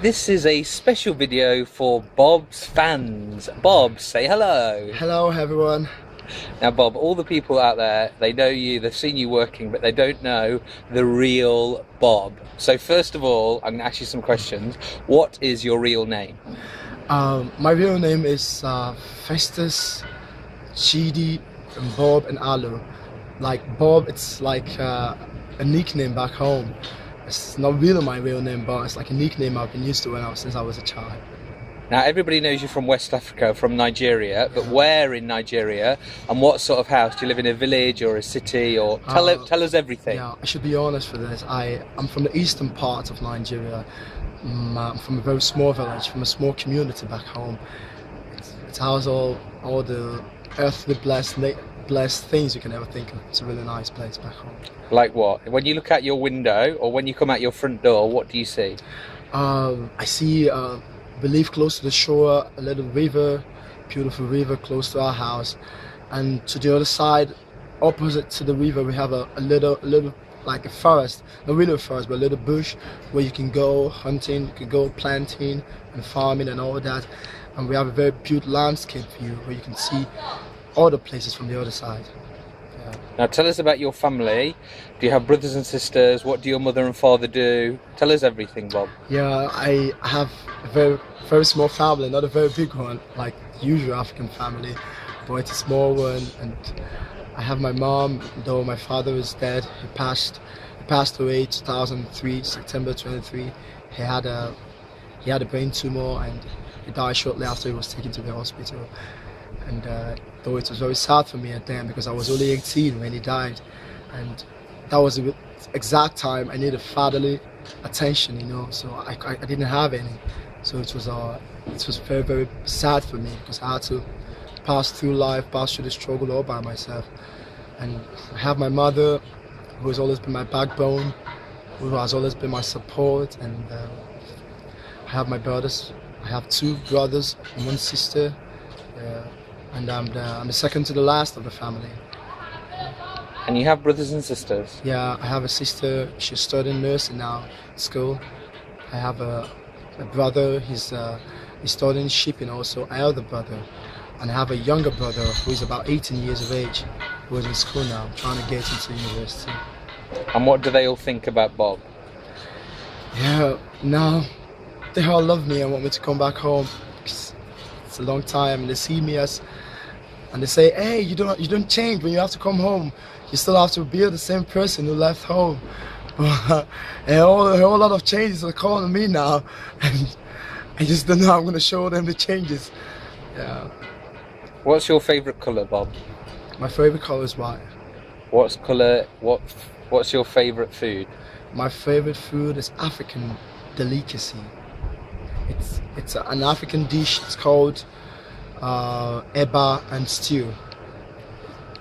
This is a special video for Bob's fans. Bob, say hello. Hello everyone. Now Bob, all the people out there, they know you, they've seen you working, but they don't know the real Bob. So first of all, I'm going to ask you some questions. What is your real name? My real name is Festus, Chidi, and Bob and Alu. Like Bob, it's like a nickname back home. It's not really my real name, but it's like a nickname I've been used to since I was a child. Now everybody knows you from West Africa, from Nigeria, but where in Nigeria and what sort of house? Do you live in a village or a city, or tell us everything? Yeah, I should be honest for this. I'm from the eastern part of Nigeria. I'm from a very small village, from a small community back home. It houses all the earthly blessed things you can ever think of. It's a really nice place back home. Like what? When you look out your window or when you come out your front door, what do you see? I see, we live close to the shore, a little river, beautiful river close to our house. And to the other side, opposite to the river, we have a little like a forest, not really a forest, but a little bush where you can go hunting, you can go planting and farming and all that. And we have a very beautiful landscape view where you can see all the places from the other side. Yeah. Now tell us about your family. Do you have brothers and sisters? What do your mother and father do? Tell us everything, Bob. Yeah, I have a very small family, not a very big one, like the usual African family, but it's a small one. And I have my mom, though my father is dead. He passed away 2003, September 23. He had a brain tumor and he died shortly after he was taken to the hospital. And though it was very sad for me at then because I was only 18 when he died, and that was the exact time I needed fatherly attention, so I didn't have any. So it was very, very sad for me because I had to pass through the struggle all by myself. And I have my mother, who has always been my backbone, who has always been my support, and I have my brothers. I have 2 brothers and 1 sister, and I'm the second to the last of the family. And you have brothers and sisters? Yeah, I have a sister. She's studying nursing now at school. I have a brother. He's studying shipping also. I have a brother, and I have a younger brother who is about 18 years of age, who is in school now, trying to get into university. And what do they all think about Bob? Yeah, now they all love me and want me to come back home. It's a long time, and they see me and they say, "Hey, you don't change when you have to come home. You still have to be the same person who left home." And a whole lot of changes are calling me now, and I just don't know how I'm gonna show them the changes. Yeah. What's your favourite colour, Bob? My favourite colour is white. What's your favourite food? My favourite food is African delicacy. It's an African dish. It's called eba and stew.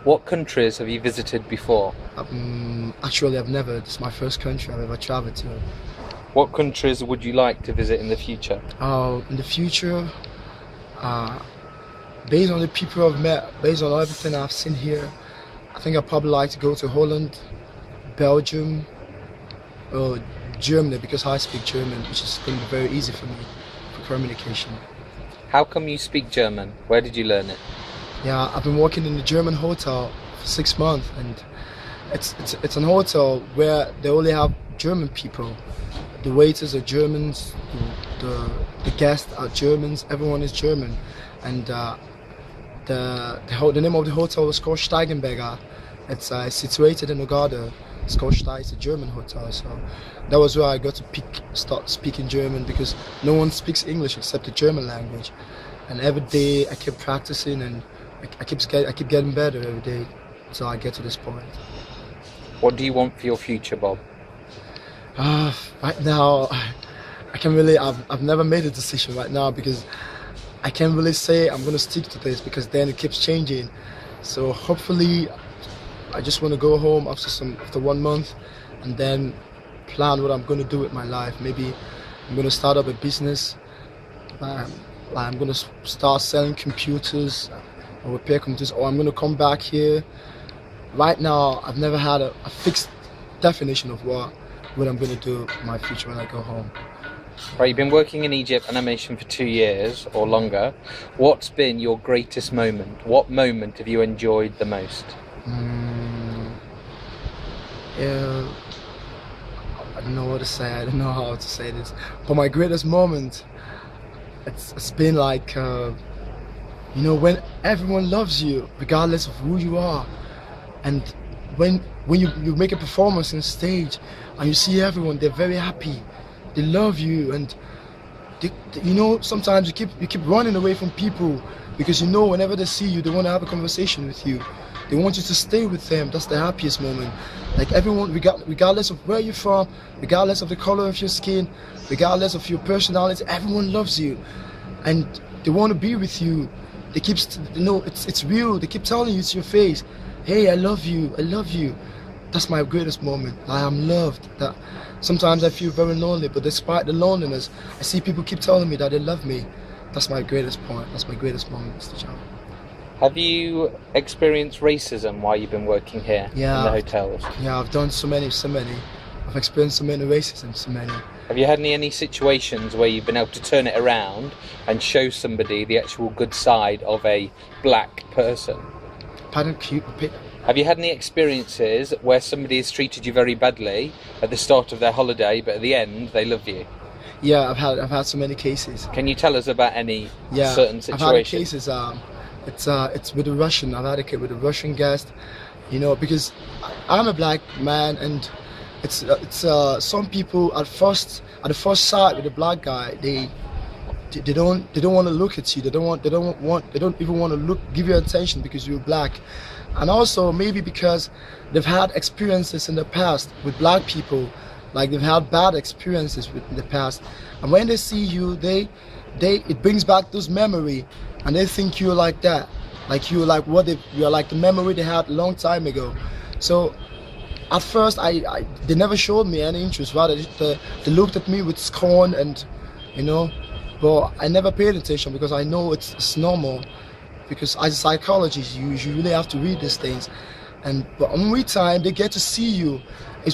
What countries have you visited before? Actually, I've never. It's my first country I've ever traveled to. What countries would you like to visit in the future? In the future, based on the people I've met, based on everything I've seen here, I think I'd probably like to go to Holland, Belgium, or Germany, because I speak German, which is going to be very easy for me for communication. How come you speak German? Where did you learn it? Yeah, I've been working in a German hotel for 6 months, and it's an hotel where they only have German people. The waiters are Germans, the guests are Germans, everyone is German. And the name of the hotel is called Steigenberger. It's situated in Uganda. It's called Steigenberger. It's a German hotel. So that was where I got to start speaking German, because no one speaks English except the German language. And every day I keep practicing, and I keep getting better every day until I get to this point. What do you want for your future, Bob? Right now, I can't really. I've never made a decision right now, because I can't really say I'm gonna stick to this, because then it keeps changing. So hopefully, I just want to go home after 1 month, and then plan what I'm gonna do with my life. Maybe I'm gonna start up a business. I'm gonna start selling computers or repair computers, or I'm gonna come back here. Right now, I've never had a fixed definition of what I'm gonna do in my future when I go home. Right, you've been working in Egypt animation for 2 years or longer. What's been your greatest moment? What moment have you enjoyed the most? Yeah, I don't know what to say. I don't know how to say this. But my greatest moment, it's been like, when everyone loves you, regardless of who you are, and when you make a performance on stage, and you see everyone, they're very happy, they love you, and sometimes you keep running away from people because whenever they see you, they want to have a conversation with you. They want you to stay with them. That's the happiest moment. Like everyone, regardless of where you're from, regardless of the color of your skin, regardless of your personality, everyone loves you, and they want to be with you. They keep, it's real. They keep telling you to your face, "Hey, I love you. I love you." That's my greatest moment. I am loved. That sometimes I feel very lonely, but despite the loneliness, I see people keep telling me that they love me. That's my greatest point. That's my greatest moment, Mr. Chow. Have you experienced racism while you've been working here in the hotels? Yeah, I've done so many. I've experienced so many racism, so many. Have you had any situations where you've been able to turn it around and show somebody the actual good side of a black person? Pardon, can you repeat? Have you had any experiences where somebody has treated you very badly at the start of their holiday, but at the end they love you? Yeah, I've had so many cases. Can you tell us about any certain situations? I've had cases. It's with a Russian. I've had a case with a Russian guest. Because I'm a black man, and it's some people at the first sight with a black guy, they don't want to look at you. They don't even want to give you attention because you're black. And also maybe because they've had experiences in the past with black people, like they've had bad experiences in the past, and when they see you, it brings back those memory, and they think you're like that, like you're like the memory they had a long time ago. So at first, they never showed me any interest. Rather, they looked at me with scorn, and but I never paid attention because I know it's normal. Because as a psychologist, you really have to read these things, but every time they get to see you,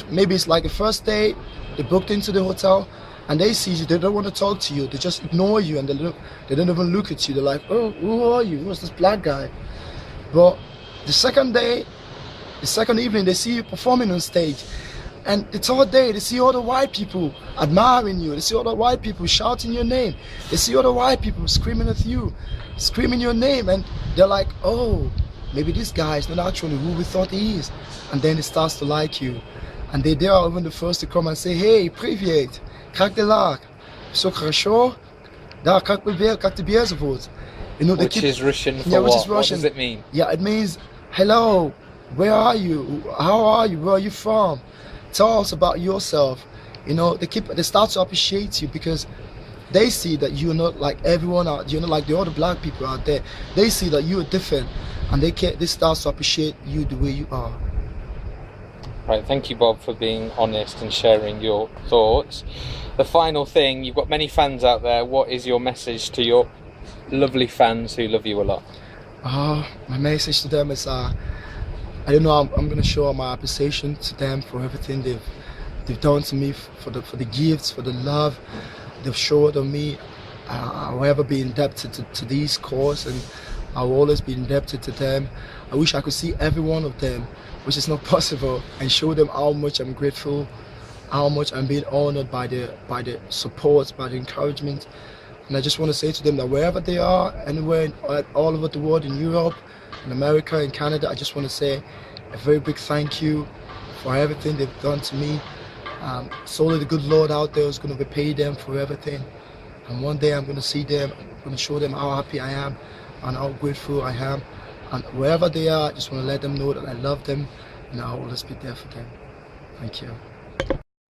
maybe it's like the first day they booked into the hotel, and they see you, they don't want to talk to you, they just ignore you, and they don't even look at you. They're like, "Oh, who are you? Who's this black guy?" But the second evening, they see you performing on stage, and the third day, they see all the white people admiring you. They see all the white people shouting your name. They see all the white people screaming at you, screaming your name, and they're like, "Oh, maybe this guy is not actually who we thought he is." And then it starts to like you, and they are even the first to come and say, "Hey, привет, как дела? Все хорошо? Да, как тебе зовут?" Which is Russian for which is Russian. What does it mean? Yeah, it means, "Hello, where are you? How are you? Where are you from? Tell us about yourself." They start to appreciate you because they see that you're not like everyone out. You're not like the other black people out there. They see that you're different, and they start to appreciate you the way you are. Right, thank you, Bob, for being honest and sharing your thoughts. The final thing, you've got many fans out there. What is your message to your lovely fans who love you a lot? My message to them is, I don't know. I'm gonna show my appreciation to them for everything they've done to me, for the gifts, for the love they've showed on me. I'll ever be indebted to these cause, and I'll always be indebted to them. I wish I could see every one of them, which is not possible, and show them how much I'm grateful, how much I'm being honored by the support, by the encouragement. And I just want to say to them that wherever they are, anywhere, all over the world, in Europe, in America, in Canada, I just want to say a very big thank you for everything they've done to me. Solely the good Lord out there is going to repay them for everything. And one day I'm going to see them, I'm going to show them how happy I am and how grateful I am. And wherever they are, I just want to let them know that I love them, and I'll always be there for them. Thank you.